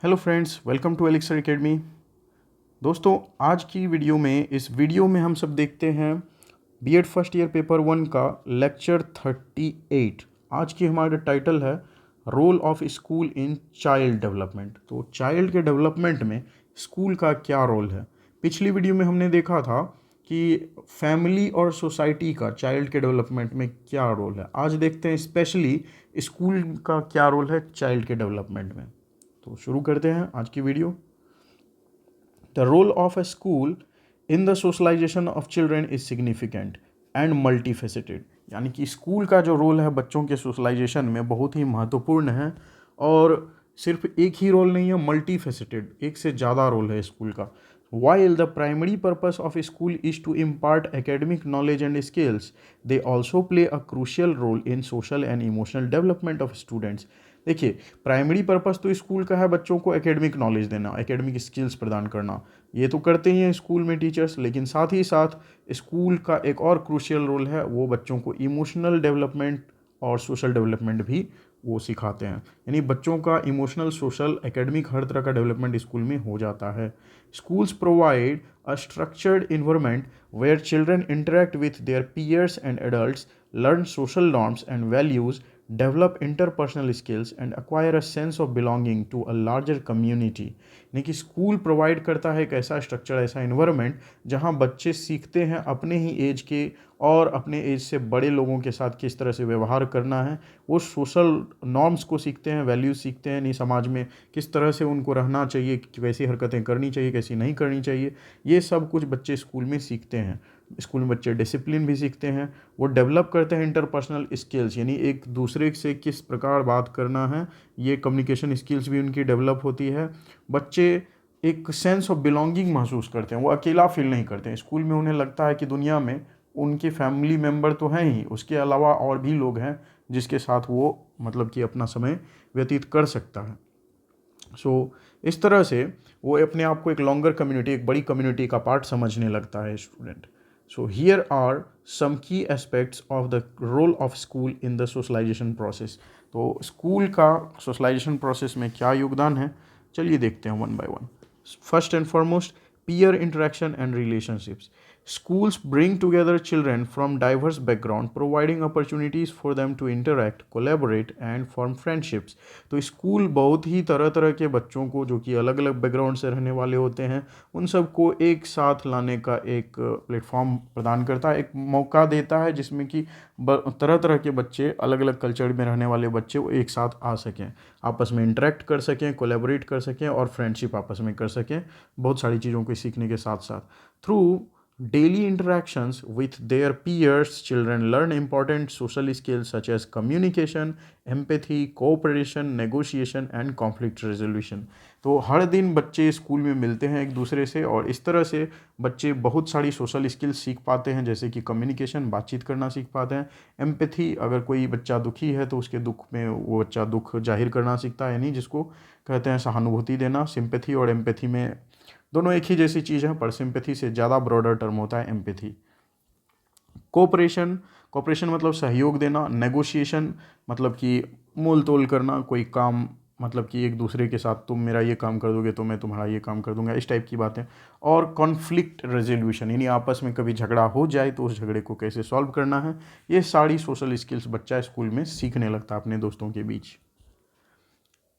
Hello friends, welcome to Elixir Academy. दोस्तों, आज की वीडियो में हम सब देखते हैं बीएड फर्स्ट ईयर पेपर 1 का लेक्चर 38। आज की हमारा टाइटल है role of school in child development. तो चाइल्ड के डेवलपमेंट में स्कूल का क्या रोल है। पिछली वीडियो में हमने देखा था कि फैमिली और सोसाइटी का चाइल्ड के डेवलपमेंट में क्या रोल है। आज देखते हैं स्पेशली स्कूल का क्या रोल है चाइल्ड के डेवलपमेंट में। तो शुरू करते हैं आज की video. The role of a school in the socialisation of children is significant and multifaceted. यानी कि स्कूल का जो रोल है बच्चों के सोशलाइजेशन में बहुत ही महत्वपूर्ण है और सिर्फ एक ही रोल नहीं है, मल्टीफेसेटेड, एक से ज़्यादा रोल है स्कूल का। While the primary purpose of a school is to impart academic knowledge and skills, they also play a crucial role in social and emotional development of students. देखिए, primary purpose तो school का है बच्चों को academic knowledge देना, academic skills प्रदान करना। ये तो करते ही हैं स्कूल में टीचर्स, लेकिन साथ ही साथ स्कूल का एक और क्रूशियल रोल है, वो बच्चों को इमोशनल डेवलपमेंट और सोशल डेवलपमेंट भी वो सिखाते हैं। यानी बच्चों का इमोशनल, सोशल, एकेडमिक हर तरह का डेवलपमेंट स्कूल में हो जाता है। Schools provide a structured environment where children interact with their peers and adults, learn social norms and values, develop interpersonal skills, and acquire a sense of belonging to a larger community. यानी कि school provide करता है एक ऐसा structure, ऐसा environment जहाँ बच्चे सीखते हैं अपने ही एज के और अपने एज से बड़े लोगों के साथ किस तरह से व्यवहार करना है। वो सोशल नॉर्म्स को सीखते हैं, वैल्यूज़ सीखते हैं, नहीं समाज में किस तरह से उनको रहना चाहिए, कैसी हरकतें करनी चाहिए, कैसी नहीं करनी चाहिए। ये सब कुछ बच्चे स्कूल में सीखते हैं। स्कूल में बच्चे डिसिप्लिन भी सीखते हैं। वो डेवलप करते हैं इंटरपर्सनल स्किल्स, यानी एक दूसरे से किस प्रकार बात करना है, ये कम्युनिकेशन स्किल्स भी उनकी डेवलप होती है। बच्चे एक सेंस ऑफ बिलोंगिंग महसूस करते हैं, वो अकेला फील नहीं करते हैं। स्कूल में उन्हें लगता है कि दुनिया में उनके फैमिली मेम्बर तो हैं ही, उसके अलावा और भी लोग हैं जिसके साथ वो मतलब कि अपना समय व्यतीत कर सकता है। इस तरह से वो अपने आप को एक लॉन्गर कम्युनिटी, एक बड़ी कम्युनिटी का पार्ट समझने लगता है student. Here are some key aspects of the role of school in the socialisation process. तो स्कूल का सोशलाइजेशन प्रोसेस में क्या योगदान है, चलिए देखते हैं one by one. First and foremost, peer interaction and relationships. Schools bring together children from diverse backgrounds, providing opportunities for them to interact, collaborate and form friendships. तो स्कूल बहुत ही तरह तरह के बच्चों को, जो कि अलग अलग बैकग्राउंड से रहने वाले होते हैं, उन सबको एक साथ लाने का एक प्लेटफॉर्म प्रदान करता है, एक मौका देता है जिसमें कि तरह तरह के बच्चे, अलग अलग कल्चर में रहने वाले बच्चे वो एक साथ आ सकें, आपस में इंटरेक्ट कर सकें, कोलैबोरेट कर सकें और फ्रेंडशिप आपस में कर सकें। बहुत सारी चीज़ों को सीखने के साथ साथ through daily interactions with their peers, children learn important social skills such as communication, empathy, cooperation, negotiation and conflict resolution. तो हर दिन बच्चे स्कूल में मिलते हैं एक दूसरे से और इस तरह से बच्चे बहुत सारी सोशल स्किल्स सीख पाते हैं, जैसे कि कम्युनिकेशन, बातचीत करना सीख पाते हैं। एम्पैथी, अगर कोई बच्चा दुखी है तो उसके दुख में वो बच्चा दुख जाहिर करना सीखता है, यानी जिसको कहते हैं सहानुभूति देना। सिंपैथी और एम्पैथी में दोनों एक ही जैसी चीज़ है, पर सिंपैथी से ज़्यादा ब्रॉडर टर्म होता है एम्पैथी। कोऑपरेशन, कोऑपरेशन मतलब सहयोग देना। नेगोशिएशन मतलब कि मोल तोल करना, कोई काम, मतलब कि एक दूसरे के साथ तुम मेरा ये काम कर दोगे तो मैं तुम्हारा ये काम कर दूंगा, इस टाइप की बातें। और कॉन्फ्लिक्ट रेजोल्यूशन, यानी आपस में कभी झगड़ा हो जाए तो उस झगड़े को कैसे सॉल्व करना है। ये सारी सोशल स्किल्स बच्चा स्कूल में सीखने लगता है अपने दोस्तों के बीच।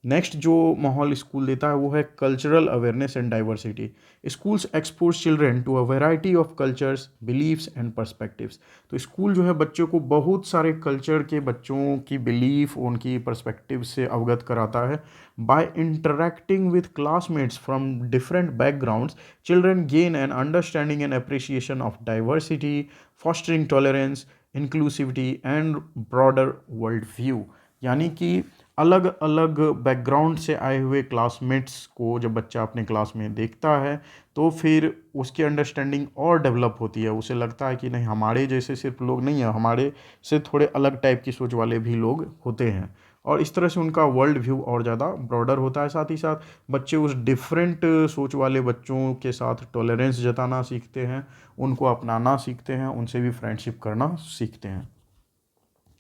नेक्स्ट जो माहौल स्कूल देता है वो है cultural awareness and diversity. Schools expose children to a variety of cultures, beliefs and perspectives. तो स्कूल जो है बच्चों को बहुत सारे कल्चर के, बच्चों की बिलीफ, उनकी पर्सपेक्टिव से अवगत कराता है। By interacting with classmates from different backgrounds, children gain an understanding and appreciation of diversity, fostering tolerance, inclusivity and broader world view. यानी कि अलग अलग बैकग्राउंड से आए हुए क्लासमेट्स को जब बच्चा अपने क्लास में देखता है तो फिर उसकी अंडरस्टैंडिंग और डेवलप होती है। उसे लगता है कि नहीं, हमारे जैसे सिर्फ लोग नहीं हैं, हमारे से थोड़े अलग टाइप की सोच वाले भी लोग होते हैं। और इस तरह से उनका वर्ल्ड व्यू और ज़्यादा ब्रॉडर होता है। साथ ही साथ बच्चे उस डिफरेंट सोच वाले बच्चों के साथ टॉलरेंस जताना सीखते हैं, उनको अपनाना सीखते हैं, उनसे भी फ्रेंडशिप करना सीखते हैं।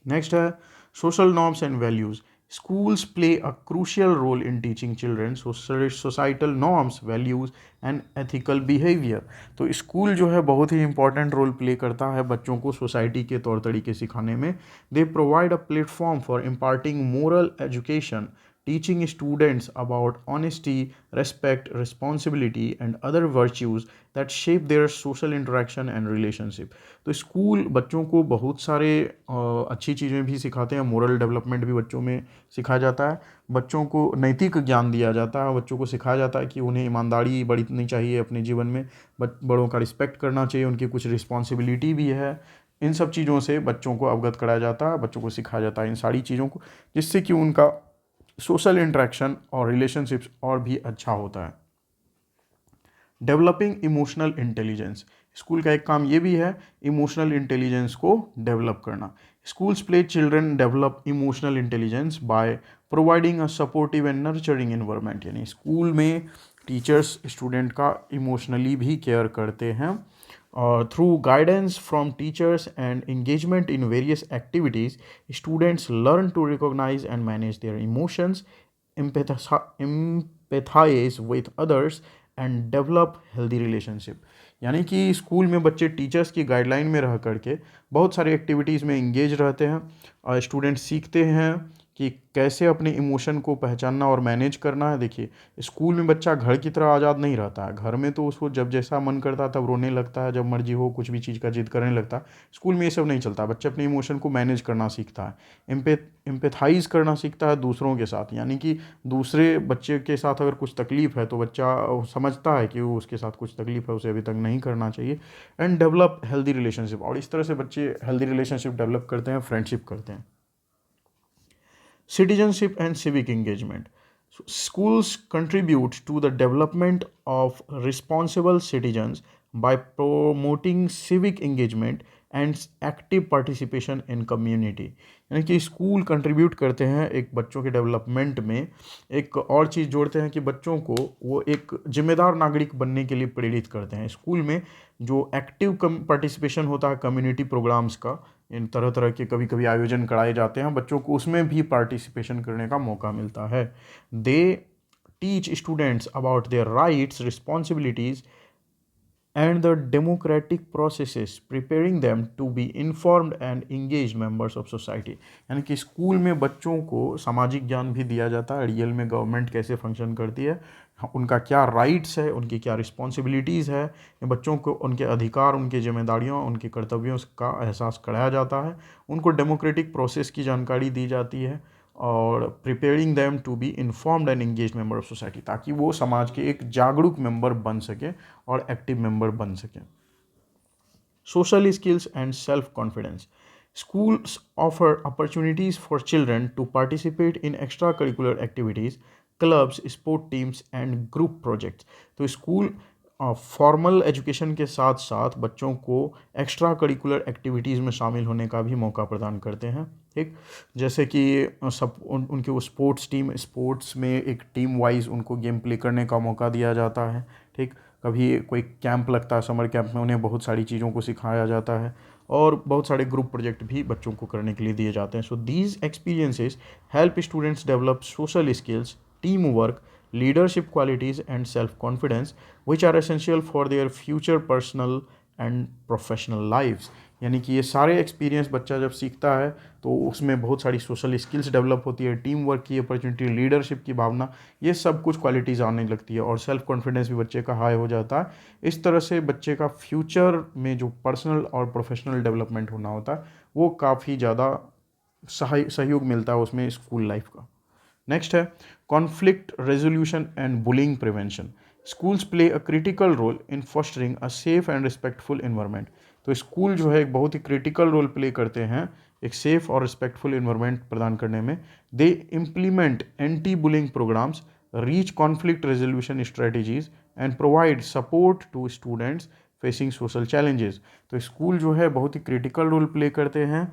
नेक्स्ट है social norms and values. Schools play a crucial role in teaching children societal norms, values and ethical behavior. तो स्कूल जो है बहुत ही इंपॉर्टेंट रोल प्ले करता है बच्चों को सोसाइटी के तौर तरीके सिखाने में. They provide a platform for imparting moral education, teaching students about honesty, respect, responsibility and other virtues that shape their social interaction and relationship. तो स्कूल बच्चों को बहुत सारे अच्छी चीज़ें भी सिखाते हैं. मोरल डेवलपमेंट भी बच्चों में सिखाया जाता है. बच्चों को नैतिक ज्ञान दिया जाता है. बच्चों को सिखाया जाता है कि उन्हें ईमानदारी बरतनी चाहिए अपने जीवन में, बड़ों का रिस्पेक्ट करना चाहिए, उनकी कुछ रिस्पॉन्सिबिलिटी भी है. इन सब चीज़ों से बच्चों को अवगत कराया जाता है, बच्चों को सिखाया जाता है इन सारी चीज़ों को, जिससे कि उनका सोशल इंटरेक्शन और रिलेशनशिप्स और भी अच्छा होता है. Developing emotional intelligence. स्कूल का एक काम ये भी है इमोशनल इंटेलिजेंस को डेवलप करना. Schools play children develop emotional intelligence by providing a supportive and nurturing environment. यानी स्कूल में टीचर्स स्टूडेंट का इमोशनली भी केयर करते हैं. Through guidance from teachers and engagement in various activities, students learn to recognize and manage their emotions, empathize with others, and develop healthy relationship. यानी कि school में बच्चे टीचर्स की गाइडलाइन में रह करके बहुत सारी एक्टिविटीज़ में इंगेज रहते हैं और स्टूडेंट सीखते हैं कि कैसे अपने इमोशन को पहचानना और मैनेज करना है. देखिए, स्कूल में बच्चा घर की तरह आज़ाद नहीं रहता है. घर में तो उसको जब जैसा मन करता है तब रोने लगता है, जब मर्जी हो कुछ भी चीज़ का जिद करने लगता है. स्कूल में ये सब नहीं चलता. बच्चा अपने इमोशन को मैनेज करना सीखता है, एम्पैथाइज करना सीखता है दूसरों के साथ. यानी कि दूसरे बच्चे के साथ अगर कुछ तकलीफ़ है तो बच्चा समझता है कि वो उसके साथ कुछ तकलीफ़ है, उसे अभी तक नहीं करना चाहिए. And develop healthy relationship. और इस तरह से बच्चे हेल्दी रिलेशनशिप डेवलप करते हैं, फ्रेंडशिप करते हैं. Citizenship and civic engagement. So, schools contribute to the development of responsible citizens by promoting civic engagement and active participation in community. यानी कि स्कूल कंट्रीब्यूट करते हैं एक बच्चों के डेवलपमेंट में. एक और चीज़ जोड़ते हैं कि बच्चों को वो एक जिम्मेदार नागरिक बनने के लिए प्रेरित करते हैं. स्कूल में जो एक्टिव पार्टिसिपेशन होता है कम्युनिटी प्रोग्राम्स का, इन तरह तरह के कभी कभी आयोजन कराए जाते हैं, बच्चों को उसमें भी पार्टिसिपेशन करने का मौका मिलता है. They teach students about their rights, responsibilities and the democratic processes, preparing them to be informed and engaged members of society. यानी कि स्कूल में बच्चों को सामाजिक ज्ञान भी दिया जाता है, रियल में गवर्नमेंट कैसे फंक्शन करती है, उनका क्या राइट्स है, उनकी क्या रिस्पॉन्सिबिलिटीज़ है. बच्चों को उनके अधिकार, उनकी जिम्मेदारियों, उनके कर्तव्यों का एहसास कराया जाता है. उनको डेमोक्रेटिक प्रोसेस की जानकारी दी जाती है और preparing them to be informed and engage member of society, ताकि वो समाज के एक जागरूक मेंबर बन सके और एक्टिव मेंबर बन सकें. Social skills and self confidence. Schools offer opportunities for children to participate in extracurricular activities, clubs, sport teams and group projects. तो स्कूल फॉर्मल एजुकेशन के साथ साथ बच्चों को एक्स्ट्रा करिकुलर एक्टिविटीज़ में शामिल होने का भी मौका प्रदान करते हैं. ठीक, जैसे कि सब उनके वो स्पोर्ट्स में एक टीम वाइज उनको गेम प्ले करने का मौका दिया जाता है. ठीक, कभी कोई कैंप लगता है, समर कैंप में उन्हें बहुत सारी चीज़ों को सिखाया जाता है और बहुत सारे ग्रुप प्रोजेक्ट भी बच्चों को करने के लिए दिए जाते हैं. So these experiences help students develop social skills, team work, leadership qualities and self-confidence which are essential for their future personal and professional lives. यानी कि ये सारे एक्सपीरियंस बच्चा जब सीखता है तो उसमें बहुत सारी सोशल स्किल्स डेवलप होती है, टीम वर्क की अपॉर्चुनिटी, लीडरशिप की भावना, ये सब कुछ क्वालिटीज़ आने लगती है और सेल्फ कॉन्फिडेंस भी बच्चे का हाई हो जाता है. इस तरह से बच्चे का फ्यूचर में जो पर्सनल और प्रोफेशनल डेवलपमेंट होना होता है वो काफ़ी ज़्यादा सहयोग मिलता है उसमें स्कूल लाइफ का. नेक्स्ट है conflict resolution and bullying prevention. Schools play a critical role in fostering a safe and respectful environment. तो स्कूल जो है एक बहुत ही क्रिटिकल रोल प्ले करते हैं एक सेफ और रिस्पेक्टफुल एनवायरनमेंट प्रदान करने में. They implement anti bullying programs, reach conflict resolution strategies and provide support to students facing social challenges. तो स्कूल जो है बहुत ही क्रिटिकल रोल प्ले करते हैं,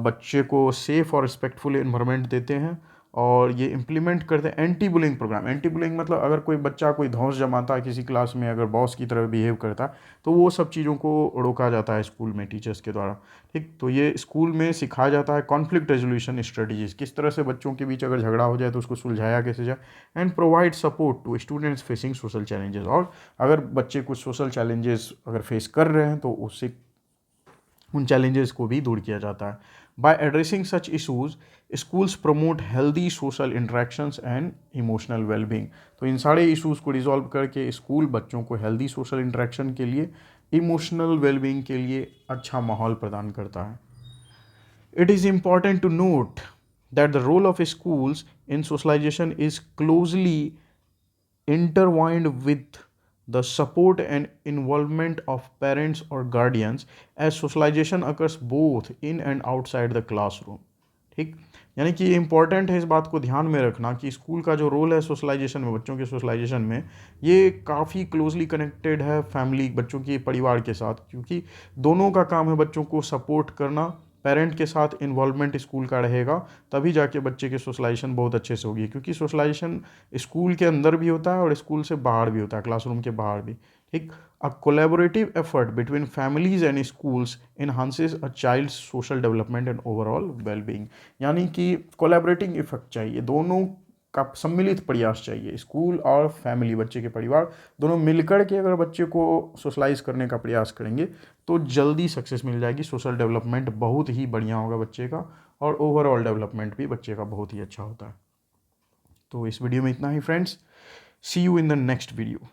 बच्चे को सेफ़ और रिस्पेक्टफुल एनवायरनमेंट देते हैं और ये इम्प्लीमेंट करते हैं anti bullying program. Anti bullying मतलब अगर कोई बच्चा कोई धौंस जमाता है किसी क्लास में, अगर बॉस की तरह बिहेव करता है, तो वो सब चीज़ों को रोका जाता है स्कूल में टीचर्स के द्वारा। ठीक, तो ये स्कूल में सिखाया जाता है कॉन्फ्लिक्ट रेजोल्यूशन स्ट्रेटजीज, किस तरह से बच्चों के बीच अगर झगड़ा हो जाए तो उसको सुलझाया कैसे जाए, and provide support to students facing social challenges. और अगर बच्चे कुछ सोशल चैलेंजेस अगर फेस कर रहे हैं तो उससे उन चैलेंजेस को भी दूर किया जाता है। By addressing such issues schools promote healthy social interactions and emotional wellbeing. तो इन सारे इश्यूज़ को रिजॉल्व करके स्कूल बच्चों को हेल्दी सोशल इंटरेक्शन के लिए, इमोशनल वेलबींग के लिए अच्छा माहौल प्रदान करता है। It is important to note that the role of schools in socialization is closely intertwined with the support and involvement of parents or guardians, as socialization occurs both in and outside the classroom. ठीक, यानी कि ये important है इस बात को ध्यान में रखना कि स्कूल का जो रोल है सोशलाइजेशन में, बच्चों के सोशलाइजेशन में, ये काफ़ी क्लोजली कनेक्टेड है फैमिली, बच्चों के परिवार के साथ, क्योंकि दोनों का काम है बच्चों को सपोर्ट करना। पेरेंट के साथ इन्वॉल्वमेंट स्कूल का रहेगा तभी जाके बच्चे के सोशलाइजेशन बहुत अच्छे से होगी, क्योंकि सोशलाइजेशन स्कूल के अंदर भी होता है और स्कूल से बाहर भी होता है, क्लासरूम के बाहर भी। ठीक, a collaborative effort between families and schools enhances a child's social development and overall wellbeing. यानी कि कोलैबोरेटिंग इफेक्ट चाहिए, दोनों का सम्मिलित प्रयास चाहिए, स्कूल और फैमिली, बच्चे के परिवार दोनों मिलकर के अगर बच्चे को सोशलाइज करने का प्रयास करेंगे तो जल्दी सक्सेस मिल जाएगी, सोशल डेवलपमेंट बहुत ही बढ़िया होगा बच्चे का, और ओवरऑल डेवलपमेंट भी बच्चे का बहुत ही अच्छा होता है। तो इस वीडियो में इतना ही friends, see you in the next video.